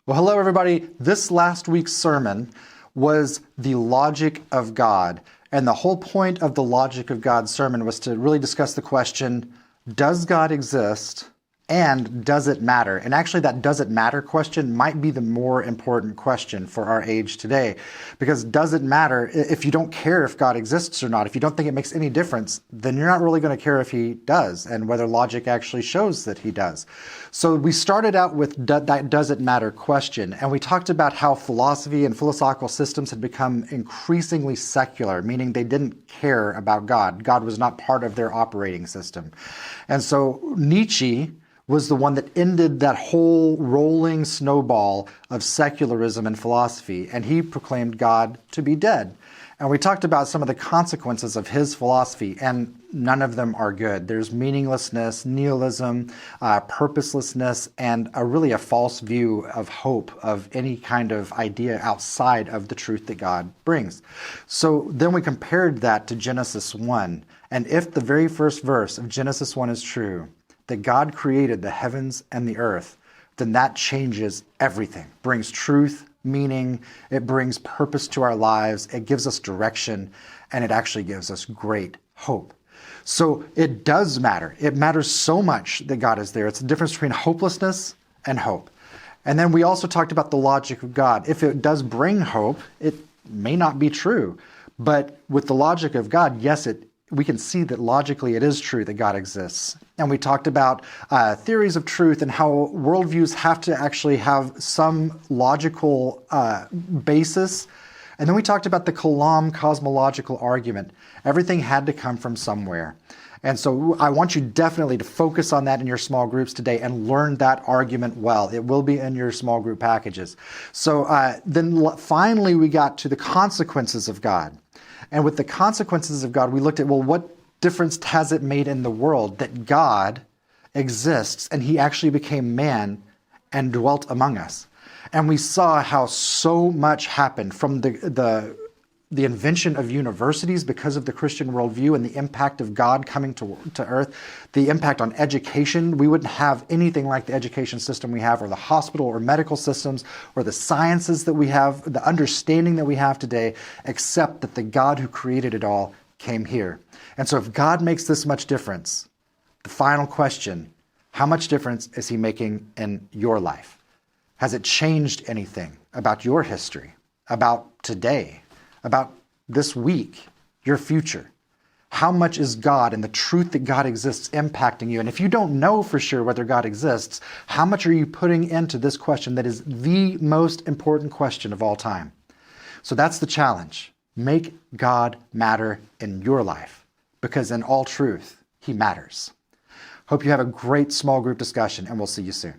Well, hello, everybody. This last week's sermon was the logic of God. And the whole point of the logic of God sermon was to really discuss the question, does God exist? And does it matter? And actually, that does it matter question might be the more important question for our age today. Because does it matter? If you don't care if God exists or not, if you don't think it makes any difference, then you're not really going to care if he does and whether logic actually shows that he does. So we started out with that does it matter question. And we talked about how philosophy and philosophical systems had become increasingly secular, meaning they didn't care about God. God was not part of their operating system. And so Nietzsche was the one that ended that whole rolling snowball of secularism and philosophy, and he proclaimed God to be dead. And we talked about some of the consequences of his philosophy, and none of them are good. There's meaninglessness, nihilism, purposelessness, and really a false view of hope, of any kind of idea outside of the truth that God brings. So then we compared that to Genesis 1, and if the very first verse of Genesis 1 is true, that God created the heavens and the earth, then that changes everything. Brings truth, meaning, it brings purpose to our lives, it gives us direction, and it actually gives us great hope. So it does matter. It matters so much that God is there. It's the difference between hopelessness and hope. And then we also talked about the logic of God. If it does bring hope, it may not be true. But with the logic of God, yes, we can see that logically it is true that God exists. And we talked about theories of truth and how worldviews have to actually have some logical basis. And then we talked about the Kalam cosmological argument. Everything had to come from somewhere. And so I want you definitely to focus on that in your small groups today and learn that argument well. It will be in your small group packages. So then finally we got to the consequences of God. And with the consequences of God, we looked at, well, what difference has it made in the world that God exists and he actually became man and dwelt among us? And we saw how so much happened from the invention of universities because of the Christian worldview and the impact of God coming to earth, the impact on education. We wouldn't have anything like the education system we have, or the hospital or medical systems, or the sciences that we have, the understanding that we have today, except that the God who created it all came here. And so if God makes this much difference, the final question, how much difference is he making in your life? Has it changed anything about your history, about today, about this week, your future? How much is God and the truth that God exists impacting you? And if you don't know for sure whether God exists, how much are you putting into this question that is the most important question of all time? So that's the challenge. Make God matter in your life, because in all truth, he matters. Hope you have a great small group discussion, and we'll see you soon.